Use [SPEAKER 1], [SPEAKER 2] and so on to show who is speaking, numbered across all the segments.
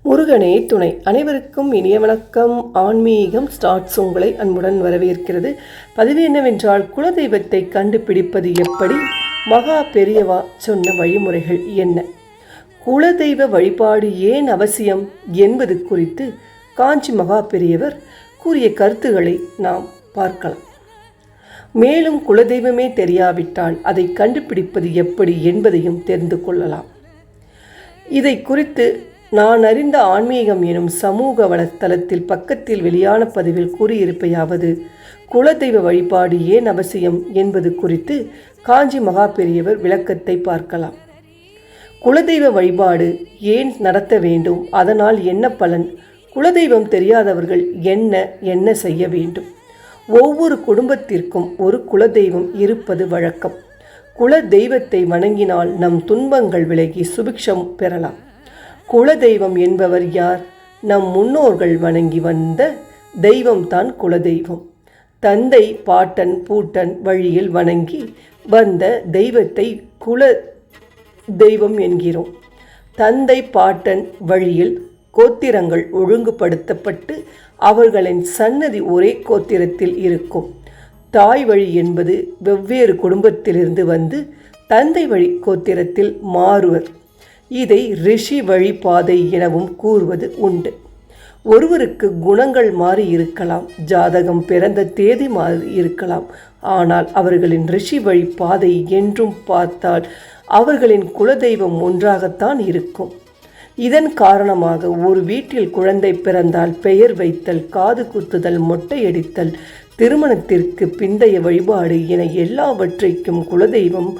[SPEAKER 1] முருகனே துணை. அனைவருக்கும் இனிய வணக்கம். ஆன்மீகம் ஸ்டார்ட்ஸ் உங்களை அன்புடன் வரவேற்கிறது. பதிவு என்னவென்றால், குலதெய்வத்தை கண்டுபிடிப்பது எப்படி, மகா பெரியவா சொன்ன வழிமுறைகள் என்ன, குலதெய்வ வழிபாடு ஏன் அவசியம் என்பது குறித்து காஞ்சி மகா பெரியவர் கூறிய கருத்துக்களை நாம் பார்க்கலாம். மேலும் குலதெய்வமே தெரியாவிட்டால் அதை கண்டுபிடிப்பது எப்படி என்பதையும் தெரிந்து கொள்ளலாம். இதை குறித்து நான் அறிந்த ஆன்மீகம் எனும் சமூக வலைத்தளத்தில் பக்கத்தில் வெளியான பதிவில் கூறியிருப்பையாவது, குலதெய்வ வழிபாடு ஏன் அவசியம் என்பது குறித்து காஞ்சி மகா பெரியவர் விளக்கத்தை பார்க்கலாம். குலதெய்வ வழிபாடு ஏன் நடத்த வேண்டும், அதனால் என்ன பலன், குலதெய்வம் தெரியாதவர்கள் என்ன செய்ய வேண்டும். ஒவ்வொரு குடும்பத்திற்கும் ஒரு குலதெய்வம் இருப்பது வழக்கம். குல தெய்வத்தை வணங்கினால் நம் துன்பங்கள் விலகி சுபிக்ஷம் பெறலாம். குலதெய்வம் என்பவர் யார்? நம் முன்னோர்கள் வணங்கி வந்த தெய்வம்தான் குலதெய்வம். தந்தை பாட்டன் பூட்டன் வழியில் வணங்கி வந்த தெய்வத்தை குல தெய்வம் என்கிறோம். தந்தை பாட்டன் வழியில் கோத்திரங்கள் ஒழுங்குபடுத்தப்பட்டு அவர்களின் சன்னதி ஒரே கோத்திரத்தில் இருக்கும். தாய் வழி என்பது வெவ்வேறு குடும்பத்திலிருந்து வந்து தந்தை வழி கோத்திரத்தில் மாறுவர். இதை ரிஷி வழிபாதை எனவும் கூறுவது உண்டு. ஒருவருக்கு குணங்கள் மாறி இருக்கலாம், ஜாதகம் பிறந்த தேதி மாறி இருக்கலாம். ஆனால் அவர்களின் ரிஷி வழிபாதை என்றும் பார்த்தால் அவர்களின் குலதெய்வம் ஒன்றாகத்தான் இருக்கும். இதன் காரணமாக ஒரு வீட்டில் குழந்தை பிறந்தால் பெயர் வைத்தல், காது குத்துதல், மொட்டையடித்தல், திருமணத்திற்கு பிந்தைய வழிபாடு என எல்லாவற்றைக்கும் குலதெய்வம்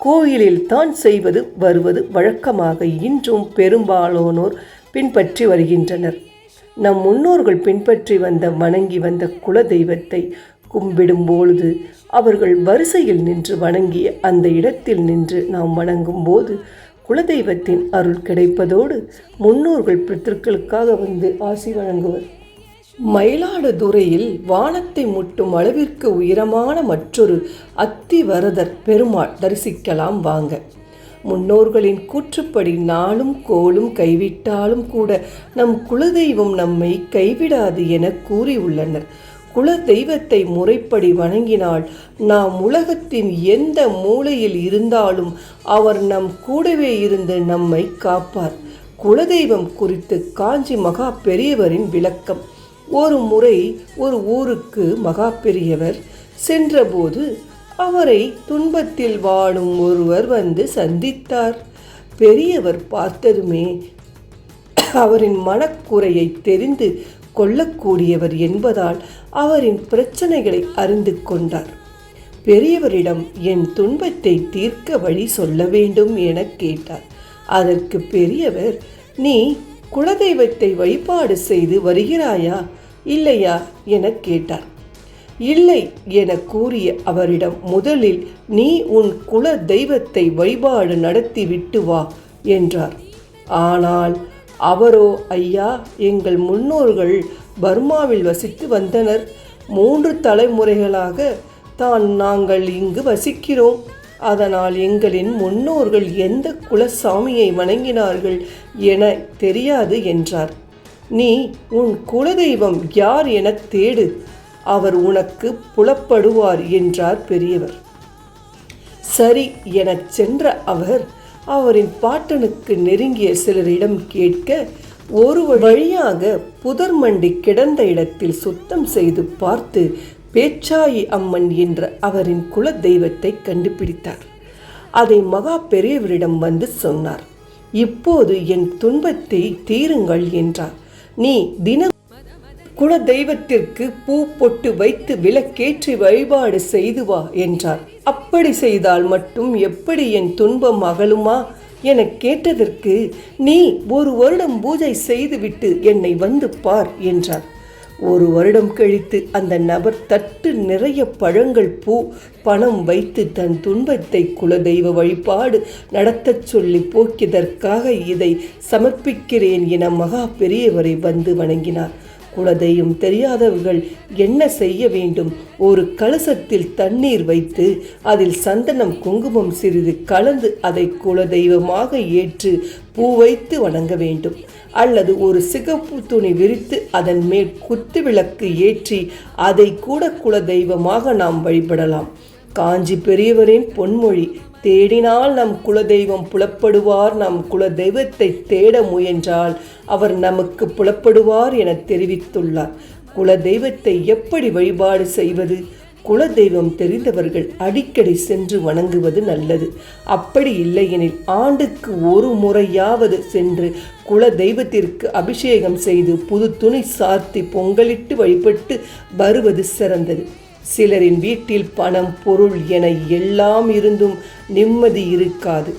[SPEAKER 1] கோயிலில் தான் செய்வது வருவது வழக்கமாக இன்றும் பெரும்பாலானோர் பின்பற்றி வருகின்றனர். நம் முன்னோர்கள் பின்பற்றி வணங்கி வந்த குலதெய்வத்தை கும்பிடும் பொழுது அவர்கள் வரிசையில் நின்று வணங்கிய அந்த இடத்தில் நின்று நாம் வணங்கும் போது குலதெய்வத்தின் அருள் கிடைப்பதோடு முன்னோர்கள் பித்ருக்களுக்காக வந்து ஆசி வழங்குவர். மயிலாடுதுறையில் வானத்தை முட்டும் அளவிற்கு உயரமான மற்றொரு அத்திவரதர் பெருமாள் தரிசிக்கலாம் வாங்க. முன்னோர்களின் கூற்றுப்படி நாளும் கோளும் கைவிட்டாலும் கூட நம் குலதெய்வம் நம்மை கைவிடாது என கூறியுள்ளனர். குல தெய்வத்தை முறைப்படி வணங்கினால் நாம் உலகத்தின் எந்த மூலையில் இருந்தாலும் அவர் நம் கூடவே இருந்து நம்மை காப்பார். குலதெய்வம் குறித்து காஞ்சி மகா பெரியவரின் விளக்கம். ஒரு முறை ஒரு ஊருக்கு மகா பெரியவர் சென்றபோது அவரை துன்பத்தில் வாடும் ஒருவர் வந்து சந்தித்தார். பெரியவர் பார்த்ததுமே அவரின் மனக்குறையை தெரிந்து கொள்ளக்கூடியவர் என்பதால் அவரின் பிரச்சனைகளை அறிந்து கொண்டார். பெரியவரிடம் என் துன்பத்தை தீர்க்க வழி சொல்ல வேண்டும் என கேட்டார். அதற்கு பெரியவர், நீ குலதெய்வத்தை வழிபாடு செய்து வருகிறாயா இல்லையா என கேட்டார். இல்லை என கூறிய அவரிடம், முதலில் நீ உன் குல தெய்வத்தை வழிபாடு நடத்தி விட்டு வா என்றார். ஆனால் அவரோ, ஐயா, எங்கள் முன்னோர்கள் பர்மாவில் வசித்து வந்தனர். 3 தலைமுறைகளாக தான் நாங்கள் இங்கு வசிக்கிறோம். அதனால் எங்களின் முன்னோர்கள் எந்த குலசாமியை வணங்கினார்கள் என தெரியாது என்றார். நீ உன் குலதெய்வம் யார் என தேடு, அவர் உனக்கு புலப்படுவார் என்றார் பெரியவர். சரி எனச் சென்ற அவர் அவரின் பாட்டனுக்கு நெருங்கிய சிலரிடம் கேட்க, ஒரு வழியாக புதர் மண்டி கிடந்த இடத்தில் சுத்தம் செய்து பார்த்து பேச்சாயி அம்மன் என்ற அவரின் குல தெய்வத்தை கண்டுபிடித்தார். அதை மகா பெரியவரிடம் வந்து சொன்னார். இப்போது என் துன்பத்தை தீருங்கள் என்றார். நீ தின குல தெய்வத்திற்கு பூ பொட்டு வைத்து விளக்கேற்றி வழிபாடு செய்து வா என்றார். அப்படி செய்தால் மட்டும் எப்படி என் துன்பம் அகலுமா என கேட்டதற்கு, நீ 1 வருடம் பூஜை செய்துவிட்டு என்னை வந்து பார் என்றார். 1 வருடம் கழித்து அந்த நபர் தட்டு நிறைய பழங்கள், பூ, பணம் வைத்து தன் துன்பத்தை குலதெய்வ வழிபாடு நடத்தச் சொல்லி போக்கியதற்காக இதை சமர்ப்பிக்கிறேன் என மகா பெரியவரை வந்து வணங்கினார். குலதெய்வம் தெரியாதவர்கள் என்ன செய்ய வேண்டும்? ஒரு கலசத்தில் தண்ணீர் வைத்து அதில் சந்தனம் குங்குமம் சிறிது கலந்து அதை குலதெய்வமாக ஏற்று பூ வைத்து வணங்க வேண்டும். அல்லது ஒரு சிகப்பு துணி விரித்து அதன் மேல் குத்து விளக்கு ஏற்றி அதை கூட குலதெய்வமாக நாம் வழிபடலாம். காஞ்சி பெரியவரின் பொன்மொழி, தேடினால் நம் குலதெய்வம் புலப்படுவார், நம் குலதெய்வத்தை தேட முயன்றால் அவர் நமக்கு புலப்படுவார் என தெரிவித்துள்ளார். குலதெய்வத்தை எப்படி வழிபாடு செய்வது? குலதெய்வம் தெரிந்தவர்கள் அடிக்கடி சென்று வணங்குவது நல்லது. அப்படி இல்லையெனில் ஆண்டுக்கு ஒரு முறையாவது சென்று குலதெய்வத்திற்கு அபிஷேகம் செய்து புது துணி சார்த்தி பொங்கலிட்டு வழிபட்டு வருவது சிறந்தது. சிலரின் வீட்டில் பணம் பொருள் என எல்லாம் இருந்தும் நிம்மதி இருக்காது.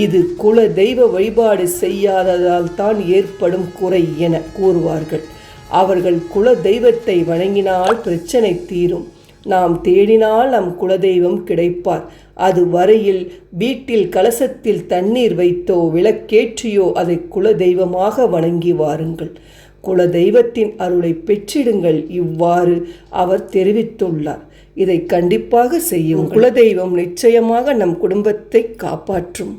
[SPEAKER 1] இது குல தெய்வ வழிபாடு செய்யாததால் தான் ஏற்படும் குறை என கூறுவார்கள். அவர்கள் குல தெய்வத்தை வணங்கினால் பிரச்சனை தீரும். நாம் தேடினால் நம் குலதெய்வம் கிடைப்பார். அது வரையில் வீட்டில் கலசத்தில் தண்ணீர் வைத்தோ விளக்கேற்றியோ அதை குலதெய்வமாக வணங்கி வாருங்கள். குலதெய்வத்தின் அருளை பெற்றிடுங்கள். இவ்வாறு அவர் தெரிவித்துள்ளார். இதை கண்டிப்பாக செய்யும். குலதெய்வம் நிச்சயமாக நம் குடும்பத்தை காப்பாற்றும்.